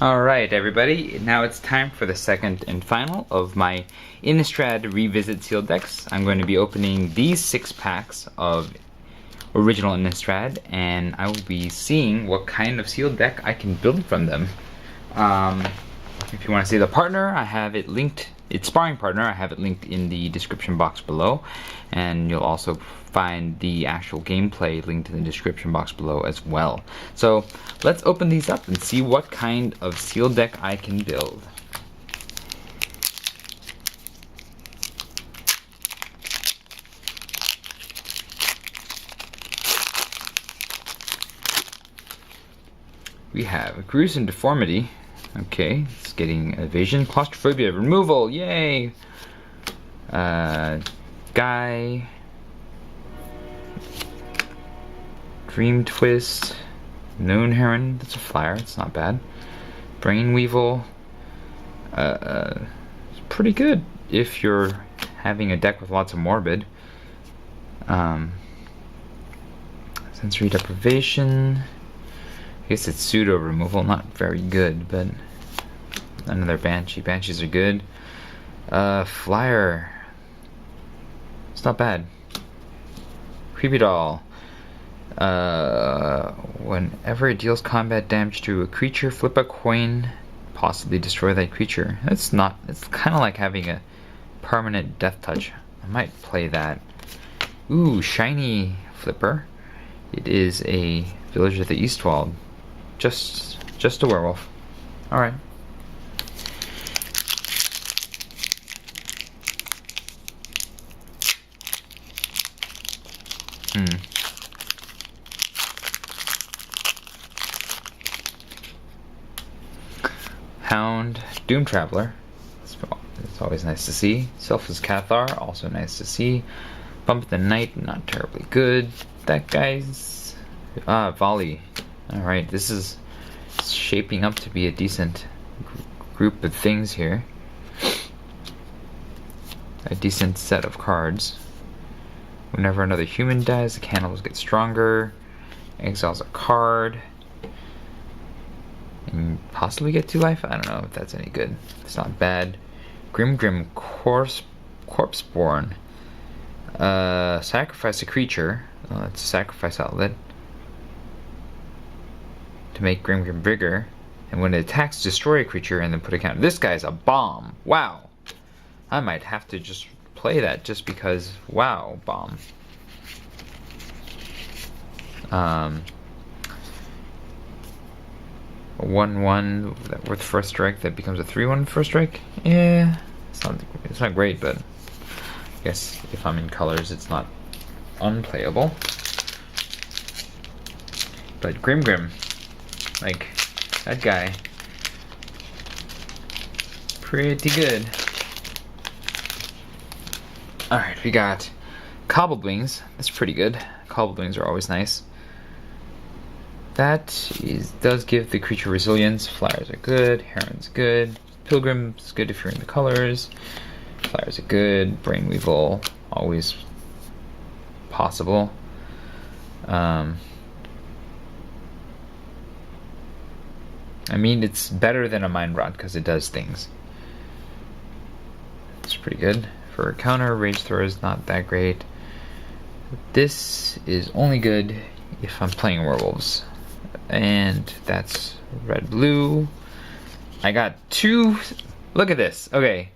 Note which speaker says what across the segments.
Speaker 1: Alright everybody, now it's time for the second and final of my Innistrad Revisit sealed decks. I'm going to be opening these 6 packs of original Innistrad, and I will be seeing what kind of sealed deck I can build from them. If you want to see the partner, I have it linked, its sparring partner, I have it linked in the description box below, and you'll also find the actual gameplay linked in the description box below as well. So let's open these up and see what kind of sealed deck I can build. We have Gruesome Deformity. Okay, it's getting evasion, claustrophobia, removal, yay! Guy, Dream Twist, Known Heron, that's a flyer, it's not bad. Brain Weevil, it's pretty good if you're having a deck with lots of Morbid. Sensory Deprivation, I guess it's pseudo removal, not very good, but another Banshee. Banshees are good. Flyer, it's not bad. Creepy Doll. Whenever it deals combat damage to a creature, flip a coin, possibly destroy that creature. It's kind of like having a permanent death touch. I might play that. Ooh, Shiny Flipper. It is a Village of the Eastwald. Just a werewolf. Alright. Hound, Doom Traveler. It's always nice to see. Selfless Cathar, also nice to see. Bump the Knight, not terribly good. That guy's Volley. Alright, this is shaping up to be a decent group of things here. A decent set of cards. Whenever another human dies, the cannibals get stronger. Exiles a card. And possibly get 2 life? I don't know if that's any good. It's not bad. Grim Corpseborn. Sacrifice a creature. It's a sacrifice outlet. To make Grim bigger, and when it attacks, destroy a creature and then put a counter. This guy's a bomb. Wow. I might have to just play that just because, wow, bomb. 1/1 worth first strike that becomes a 3/1 first strike. Yeah, it's not great, but I guess if I'm in colors, it's not unplayable. But Grim, like that guy, pretty good. Alright, we got Cobblewings. That's pretty good. Cobblewings are always nice. Does give the creature resilience. Flyers are good. Heron's good. Pilgrim's good if you're in the colors. Flyers are good. Brain Weevil, always possible. I mean, it's better than a Mind Rot because it does things. It's pretty good. For a counter, Rage Thrower is not that great. This is only good if I'm playing werewolves. And that's red-blue. I got 2. Look at this. Okay.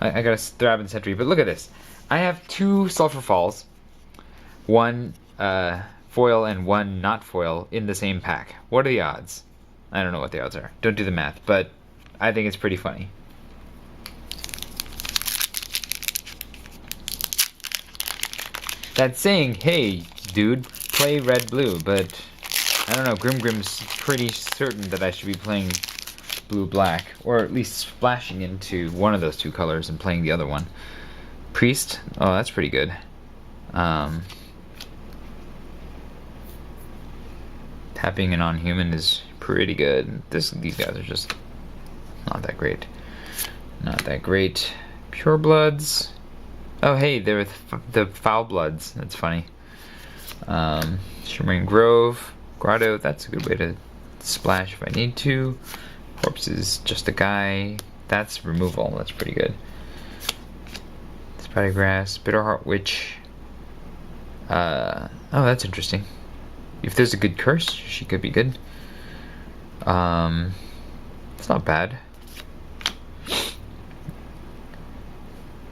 Speaker 1: I got a Thrab and Sentry, but look at this. I have 2 Sulphur Falls. 1 foil and 1 not foil in the same pack. What are the odds? I don't know what the odds are. Don't do the math, but I think it's pretty funny. That's saying, hey, dude, play red-blue, but I don't know, Grim's pretty certain that I should be playing blue-black, or at least splashing into one of those 2 colors and playing the other one. Priest, oh, that's pretty good. Tapping a non-human is pretty good. These guys are just not that great. Not that great. Purebloods. Oh, hey, they're the Foul Bloods. That's funny. Shimmering Grove. Grotto, that's a good way to splash if I need to. Corpse is just a guy. That's removal. That's pretty good. Spidergrass, Bitterheart Witch. Oh, that's interesting. If there's a good curse, she could be good. It's not bad.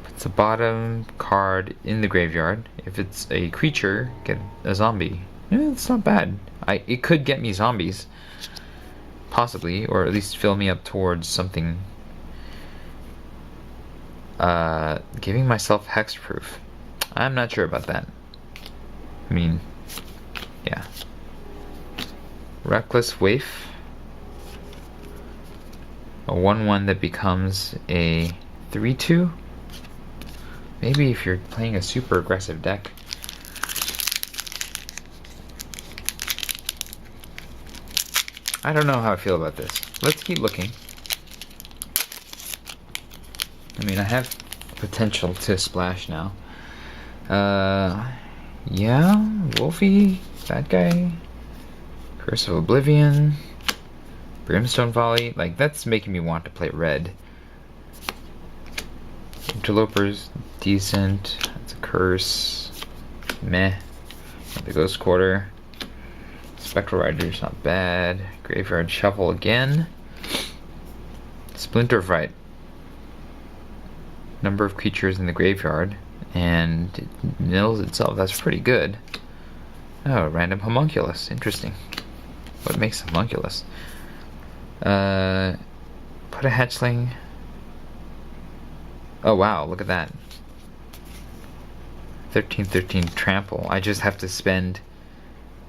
Speaker 1: It's a bottom card in the graveyard. If it's a creature, get a zombie. Yeah, it's not bad. It could get me zombies. Possibly, or at least fill me up towards something. Giving myself hexproof. I'm not sure about that. I mean, yeah. Reckless Waif. A 1/1 that becomes a 3/2. Maybe if you're playing a super aggressive deck. I don't know how I feel about this. Let's keep looking. I mean, I have potential to splash now. Yeah, Wolfie, that guy. Curse of Oblivion. Brimstone Volley. Like, that's making me want to play red. Interloper's decent. That's a curse. Meh. The Ghost Quarter. Spectral Rider's not bad. Graveyard Shuffle again. Splinter Fright. Number of creatures in the graveyard. And it mills itself. That's pretty good. Oh, random homunculus. Interesting. What makes homunculus? Put a hatchling. Oh wow, look at that. 13/13 trample. I just have to spend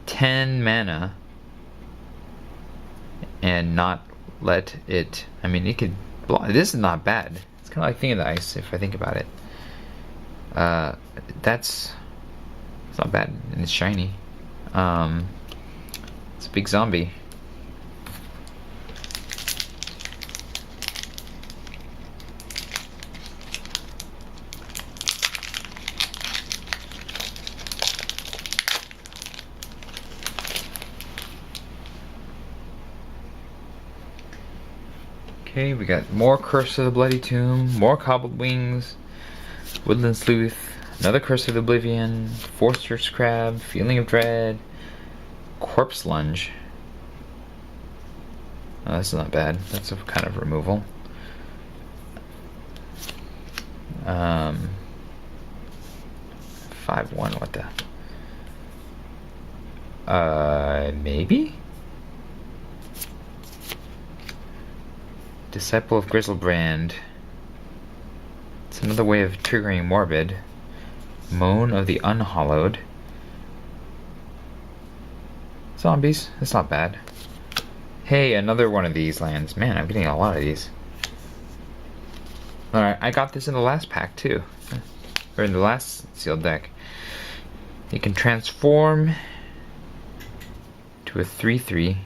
Speaker 1: 10 mana and not let it. I mean, it could block. This is not bad. It's kind of like Thing of the Ice if I think about it. It's not bad, and it's shiny. It's a big zombie. Okay, we got more Curse of the Bloody Tomb, more Cobbled Wings, Woodland Sleuth, another Curse of Oblivion, Forcerer's Crab, Feeling of Dread, Corpse Lunge. Oh, that's not bad. That's a kind of removal. 5/1, what the? Maybe? Disciple of Grizzlebrand. It's another way of triggering Morbid. Moan of the Unhallowed. Zombies. That's not bad. Hey, another one of these lands. Man, I'm getting a lot of these. Alright, I got this in the last pack too. Or in the last sealed deck. You can transform to a 3/3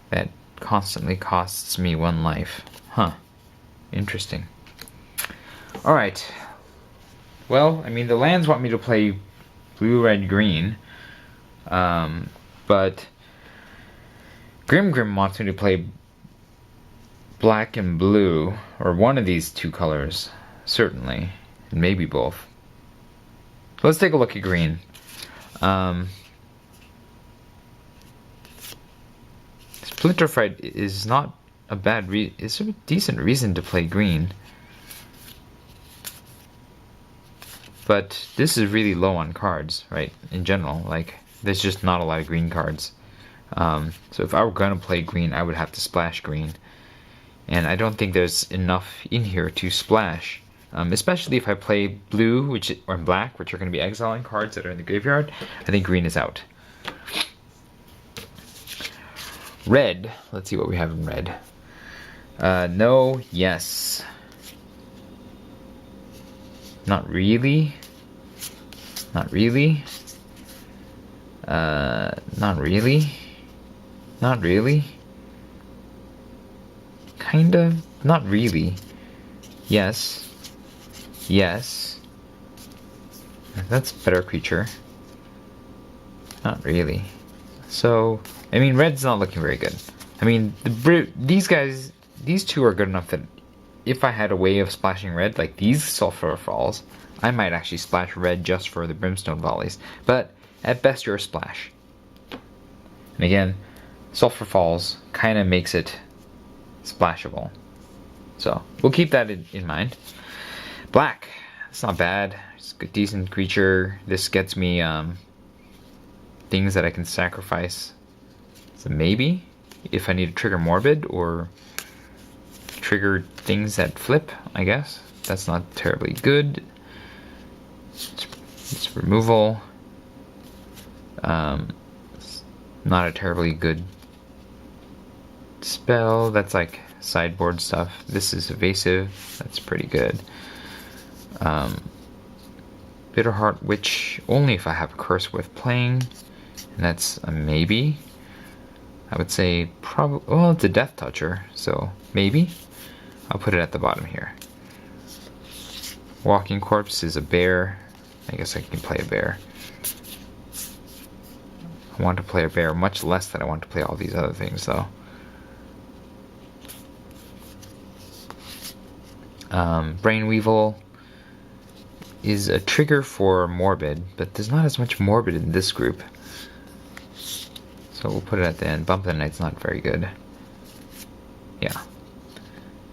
Speaker 1: that constantly costs me 1 life. Huh. Interesting. Alright. Well, I mean, the lands want me to play blue, red, green. But Grim wants me to play black and blue, or one of these two colors, certainly, and maybe both. So let's take a look at green. Splinter Fright is not a bad it's a decent reason to play green. But this is really low on cards, right? In general, like, there's just not a lot of green cards. So if I were gonna play green, I would have to splash green. And I don't think there's enough in here to splash. Especially if I play blue, or black, which are gonna be exiling cards that are in the graveyard. I think green is out. Red. Let's see what we have in red. No, yes. Not really. Not really. Not really. Not really. Kind of. Not really. Yes. Yes. That's a better creature. Not really. So, I mean, red's not looking very good. I mean, these guys, these two are good enough that if I had a way of splashing red, like these Sulphur Falls, I might actually splash red just for the Brimstone Volleys. But at best, you're a splash. And again, Sulphur Falls kind of makes it splashable. So we'll keep that in mind. Black, it's not bad. It's a decent creature. This gets me things that I can sacrifice. So maybe if I need to trigger Morbid or trigger things that flip, I guess. That's not terribly good. It's removal. It's not a terribly good spell. That's like sideboard stuff. This is evasive. That's pretty good. Bitterheart Witch only if I have a curse worth playing, and that's a maybe. I would say probably. Well, it's a Death Toucher, so maybe. I'll put it at the bottom here. Walking Corpse is a bear. I guess I can play a bear. I want to play a bear much less than I want to play all these other things, though. Brain Weevil is a trigger for Morbid, but there's not as much Morbid in this group. So we'll put it at the end. Bump the Night's not very good. Yeah.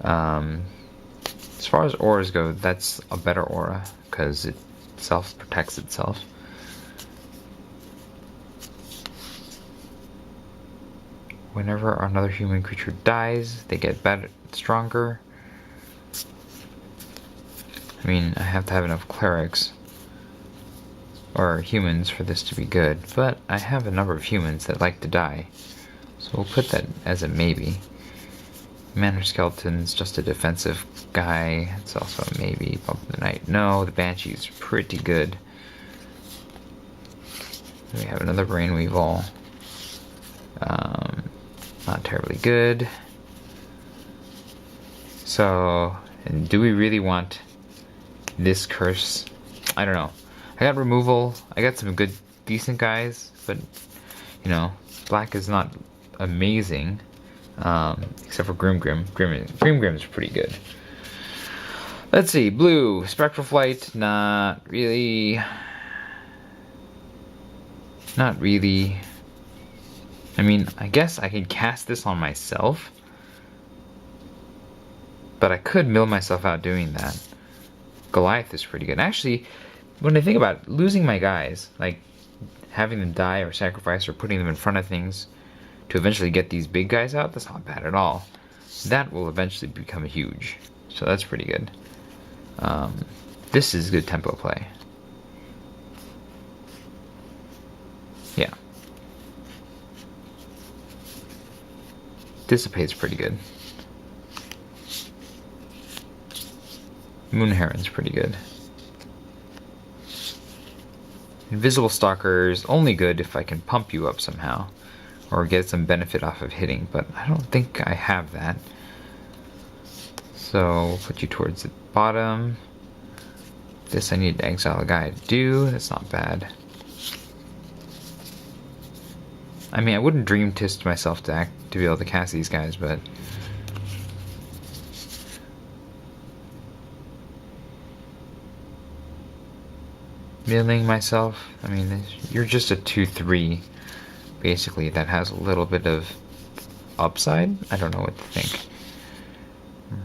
Speaker 1: As far as auras go, that's a better aura, because it self-protects itself. Whenever another human creature dies, they get better, stronger. I mean, I have to have enough clerics or humans for this to be good, but I have a number of humans that like to die, so we'll put that as a maybe. Manor Skeleton's just a defensive guy, it's also a maybe. Bump the Night, no. The Banshee's pretty good. We have another Brain Weevil. Not terribly good. So, and do we really want this curse? I don't know. I got removal. I got some good, decent guys, but you know, black is not amazing, except for Grim is pretty good. Let's see, blue, Spectral Flight, not really. Not really. I mean, I guess I could cast this on myself, but I could mill myself out doing that. Goliath is pretty good. Actually, when I think about it, losing my guys, like having them die or sacrifice or putting them in front of things to eventually get these big guys out, that's not bad at all. That will eventually become huge. So that's pretty good. This is good tempo play. Yeah. Dissipate's pretty good. Moon Heron's pretty good. Invisible Stalker is only good if I can pump you up somehow, or get some benefit off of hitting, but I don't think I have that. So we'll put you towards the bottom. This I need to exile a guy to do. That's not bad. I mean, I wouldn't dream twist myself to be able to cast these guys, but milling myself. I mean, you're just a 2/3, basically, that has a little bit of upside. I don't know what to think.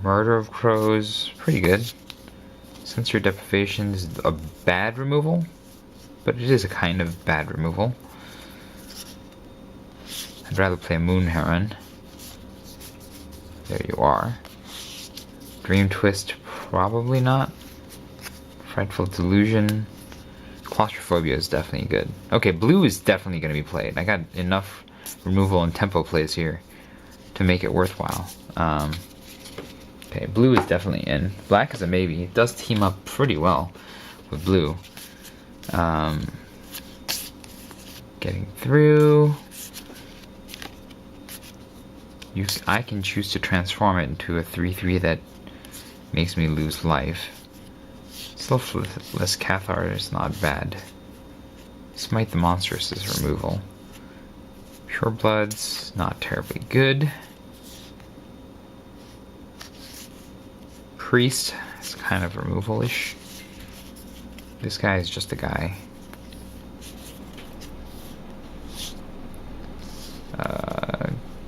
Speaker 1: Murder of Crows, pretty good. Sensory Deprivation is a bad removal, but it is a kind of bad removal. I'd rather play a Moon Heron. There you are. Dream Twist, probably not. Frightful Delusion. Claustrophobia is definitely good. Okay, blue is definitely going to be played. I got enough removal and tempo plays here to make it worthwhile. Okay, blue is definitely in. Black is a maybe. It does team up pretty well with blue. Getting through. I can choose to transform it into a 3/3 that makes me lose life. Selfless Cathar is not bad. Smite the Monstrous is removal. Purebloods, not terribly good. Priest is kind of removal-ish. This guy is just a guy.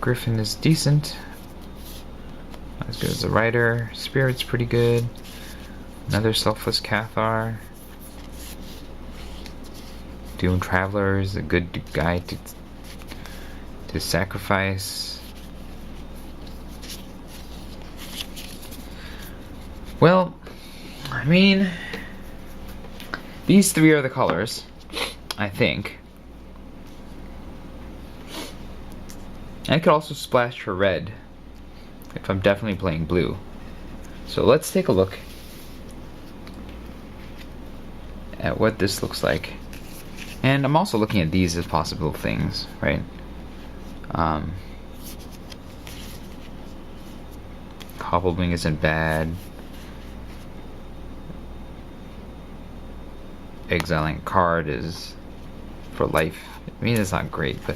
Speaker 1: Griffin is decent. Not as good as the Rider. Spirit's pretty good. Another Selfless Cathar. Doom Traveler is a good guy to sacrifice. Well, I mean, these three are the colors, I think. I could also splash for red if I'm definitely playing blue. So let's take a look at what this looks like. And I'm also looking at these as possible things, right? Cobblewing isn't bad. Exiling a card is for life. I mean, it's not great, but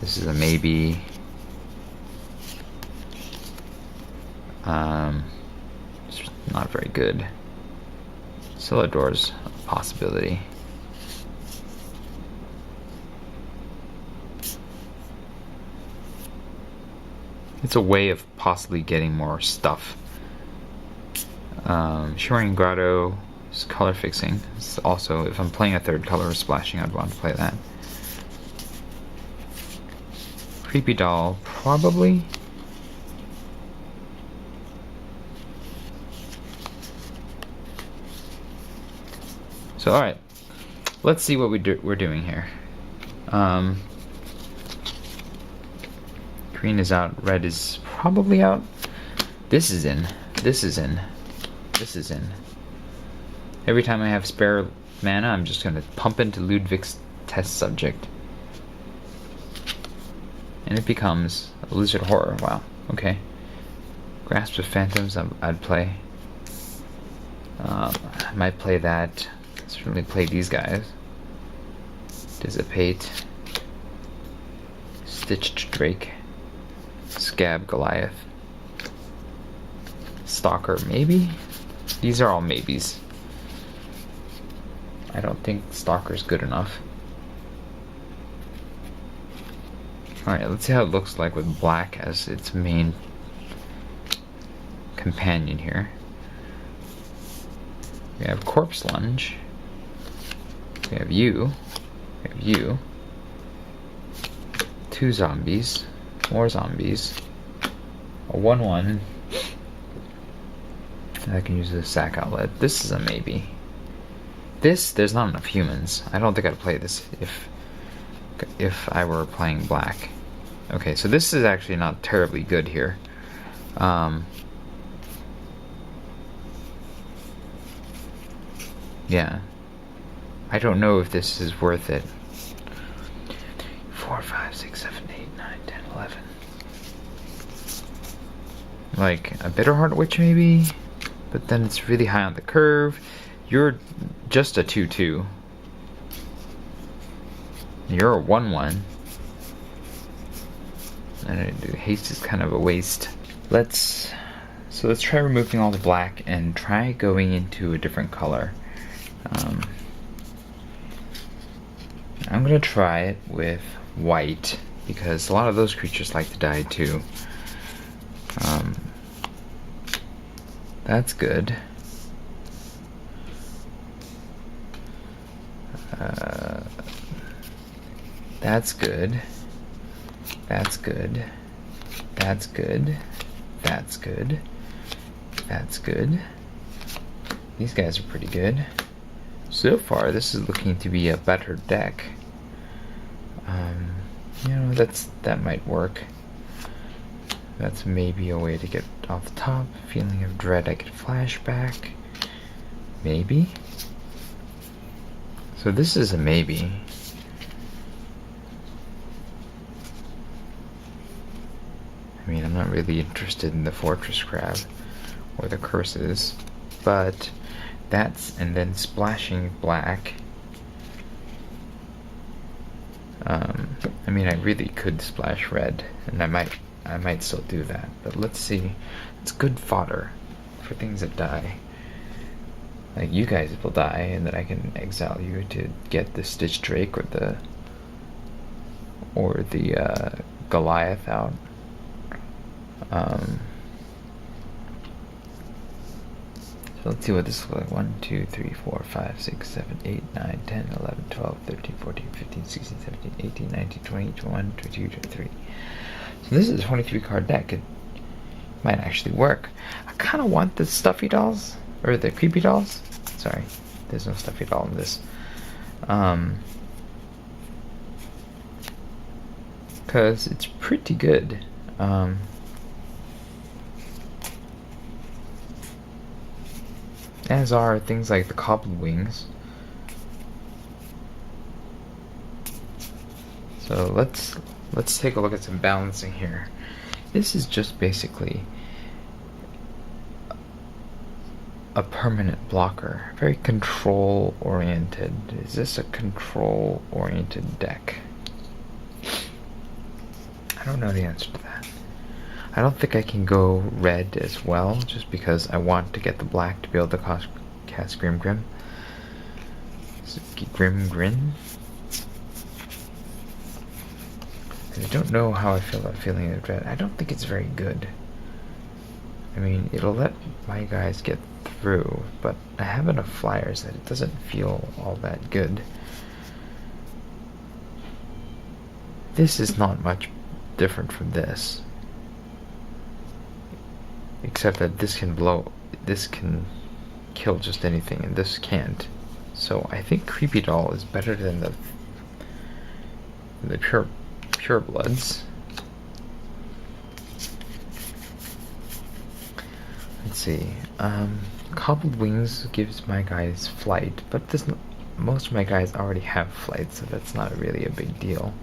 Speaker 1: this is a maybe. It's not very good. Silidor's a possibility. It's a way of possibly getting more stuff. Shimmering Grotto is color fixing. It's also, if I'm playing a third color or splashing, I'd want to play that. Creepy Doll, probably. So, alright. Let's see what we're doing here. Green is out, red is probably out. This is in. This is in. This is in. Every time I have spare mana, I'm just gonna pump into Ludwig's test subject. And it becomes a Lizard Horror. Wow, okay. Grasp of Phantoms, I'd play. I might play that. Certainly play these guys. Dissipate. Stitched Drake. Scab Goliath. Stalker, maybe? These are all maybes. I don't think Stalker's good enough. Alright, let's see how it looks like with black as its main companion here. We have Corpse Lunge. We have you. We have you. 2 zombies. More zombies. A 1/1. I can use the sack outlet. This is a maybe. There's not enough humans. I don't think I'd play this if I were playing black. Okay, so this is actually not terribly good here. Yeah. I don't know if this is worth it. 4, 5, 6, 7, 8, 9, 10, 11. Like a Bitterheart Witch maybe? But then it's really high on the curve. You're just a 2/2. You're a 1/1. And haste is kind of a waste. Let's try removing all the black and try going into a different color. I'm gonna try it with white because a lot of those creatures like to die too. That's good. That's good. That's good. That's good. That's good. That's good. These guys are pretty good. So far, this is looking to be a better deck. You know, that might work. That's maybe a way to get off the top. Feeling of Dread, I could flashback. Maybe. So this is a maybe. I mean, I'm not really interested in the Fortress Crab or the Curses, but that's, and then splashing black. I mean, I really could splash red, and I might still do that. But let's see. It's good fodder for things that die. Like, you guys will die, and then I can exile you to get the Stitch Drake or the Goliath out. So let's see what this looks like. 1, 2, 3, 4, 5, 6, 7, 8, 9, 10, 11, 12, 13, 14, 15, 16, 17, 18, 19, 20, 21, 22, 23. So this is a 23 card deck. It might actually work. I kind of want the stuffy dolls, or the creepy dolls. Sorry, there's no stuffy doll in this. Because it's pretty good. As are things like the cobbled wings. So let's take a look at some balancing here. This is just basically a permanent blocker, very control oriented. Is this a control oriented deck? I don't know the answer to that. I don't think I can go red as well, just because I want to get the black to be able to cast Grim Grin. And I don't know how I feel about feeling of dread. I don't think it's very good. I mean, it'll let my guys get through, but I have enough flyers that it doesn't feel all that good. This is not much different from this. Except that this can kill just anything, and this can't. So I think Creepy Doll is better than the pure bloods. Let's see. Cobbled Wings gives my guys flight, but most of my guys already have flight, so that's not really a big deal.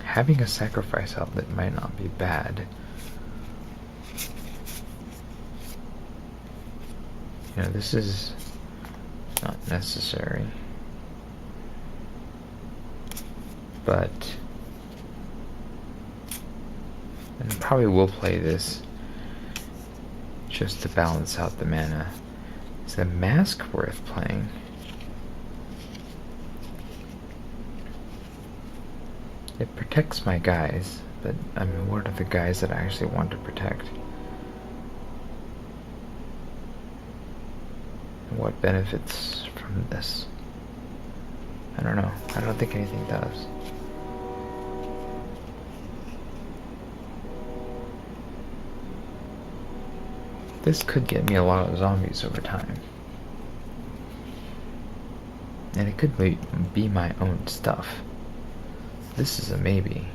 Speaker 1: Having a sacrifice outlet might not be bad. You know, this is not necessary. But I probably will play this just to balance out the mana. Is the mask worth playing? It protects my guys, but I mean, what are the guys that I actually want to protect? And what benefits from this? I don't know. I don't think anything does. This could get me a lot of zombies over time. And it could be my own stuff. This is a maybe.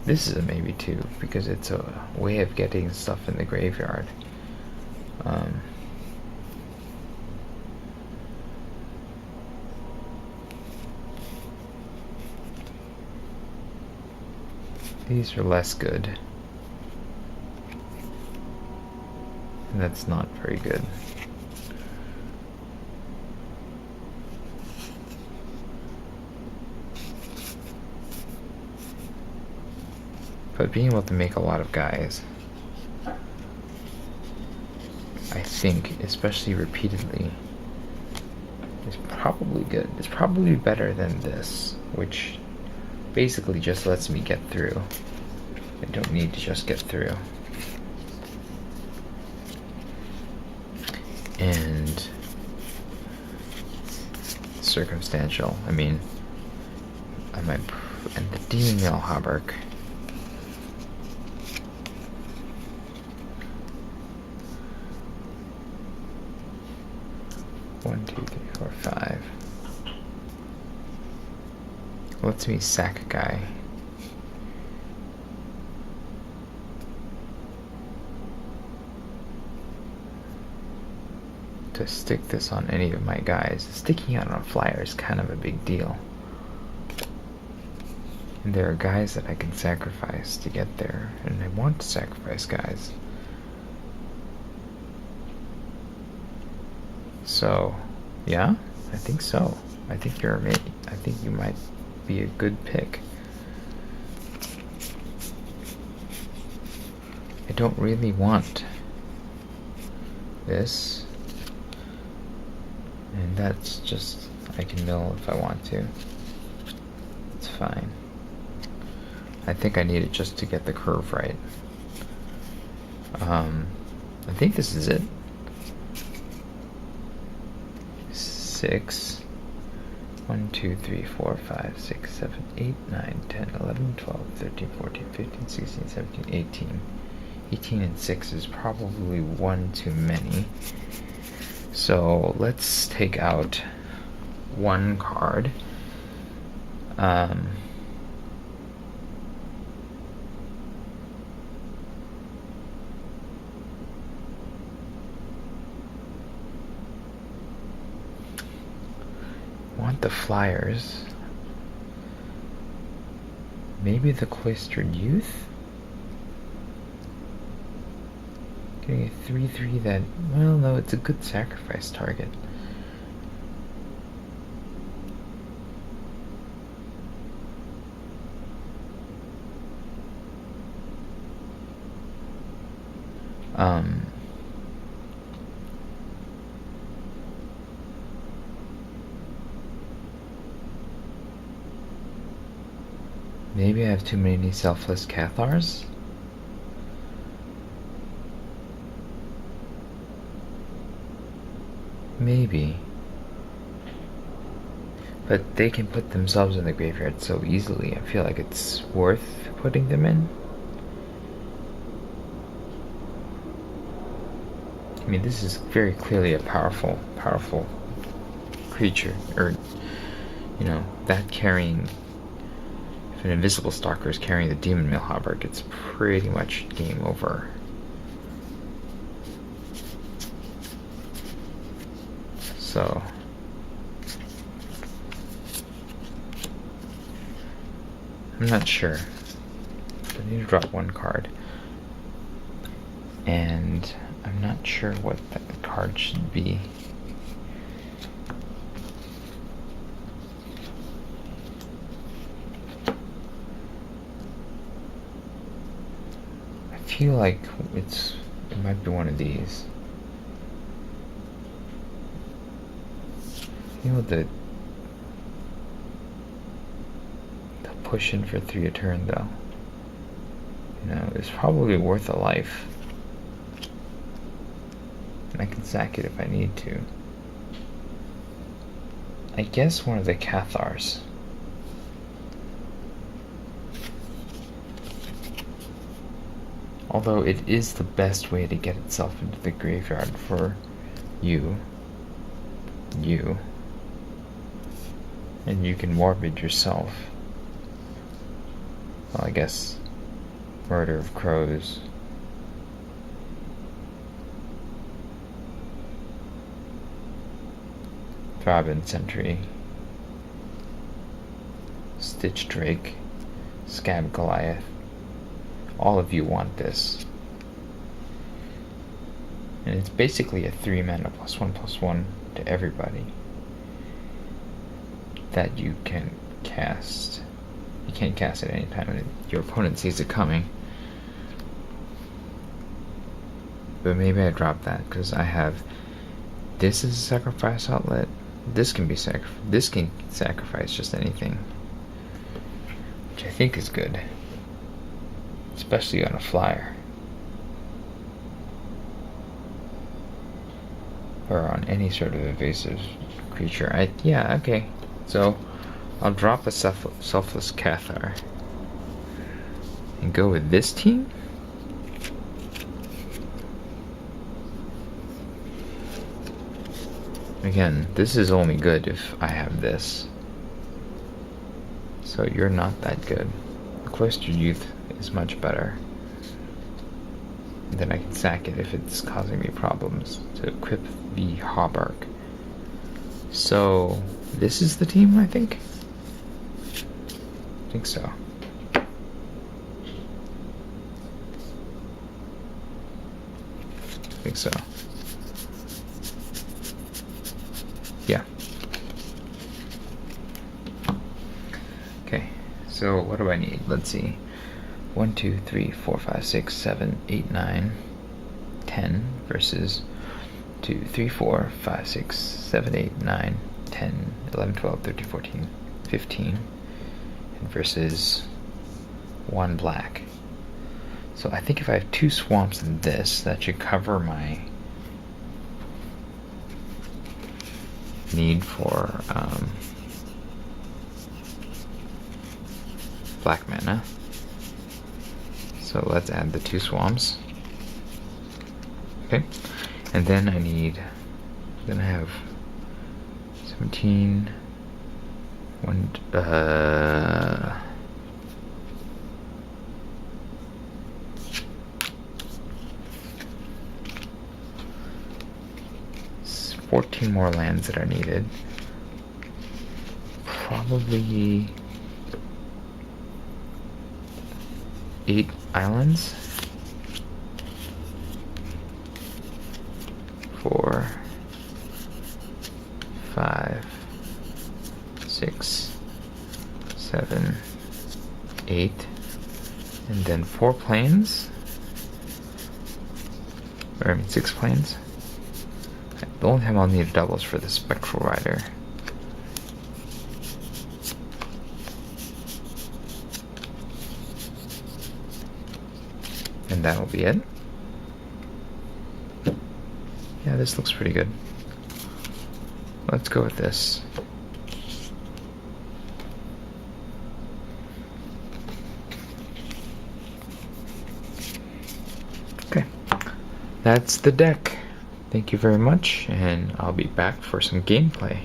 Speaker 1: This is a maybe too, because it's a way of getting stuff in the graveyard. These are less good. And that's not very good. But being able to make a lot of guys, I think, especially repeatedly, is probably good. It's probably better than this, which basically just lets me get through. I don't need to just get through. And circumstantial. I mean, I might. And the Demon Mill Hauberk. One, two, three, four, 5. Lets me sack a guy. To stick this on any of my guys. Sticking out on a flyer is kind of a big deal. And there are guys that I can sacrifice to get there, and I want to sacrifice guys. So, yeah, I think so. I think you're amazing. I think you might be a good pick. I don't really want this, and that's just, I can mill if I want to. It's fine. I think I need it just to get the curve right. I think this is it. 6, 1, 2, 3, 4, 5, 6, 7, 8, 9, 10, 11, 12, 13, 14, 15, 16, 17, 18. 18 and 6 is probably one too many. So let's take out one card. Want the flyers. Maybe the Cloistered Youth? Getting a 3/3 that, well, no, it's a good sacrifice target. Maybe I have too many selfless Cathars? Maybe. But they can put themselves in the graveyard so easily. I feel like it's worth putting them in. I mean, this is very clearly a powerful creature. Or, you know, that carrying... If an invisible stalker is carrying the Demon Mill Hauberk, it's pretty much game over. So... I'm not sure. I need to drop one card. And I'm not sure what that card should be. I feel like it might be one of these. You know, the push in for 3 a turn, though. You know, it's probably worth a life. And I can sack it if I need to. I guess one of the Cathars. Although it is the best way to get itself into the graveyard for you. And you can morbid yourself. Well, I guess Murder of Crows. Throbbing Sentry. Stitch Drake. Scab Goliath. All of you want this. And it's basically a 3 mana +1/+1 to everybody that you can cast. You can't cast it anytime your opponent sees it coming. But maybe I drop that because I have this as a sacrifice outlet. This can be this can sacrifice just anything, which I think is good, especially on a flyer or on any sort of evasive creature. Yeah, okay. So I'll drop a selfless Cathar and go with this team. Again, this is only good if I have this. So you're not that good. Cloistered Youth is much better. Then I can sack it if it's causing me problems to equip the Hauberk. So this is the team, I think. I think so. I think so. Yeah. Okay, so what do I need? Let's see. 1, 2, 3, 4, 5, 6, 7, 8, 9, 10 versus 2, 3, 4, 5, 6, 7, 8, 9, 10, 11, 12, 13, 14, 15, and versus 1 black. So I think if I have 2 swamps in this, that should cover my need for black mana. So let's add the 2 swamps. Okay, and then I have 17, 14 more lands that are needed. Probably 8 islands. 4, 5, 6, 7, 8, and then 4 planes. Or I mean 6 planes. The only time I'll need doubles for the Spectral Rider. And that'll be it. Yeah, this looks pretty good. Let's go with this. Okay, that's the deck. Thank you very much, and I'll be back for some gameplay.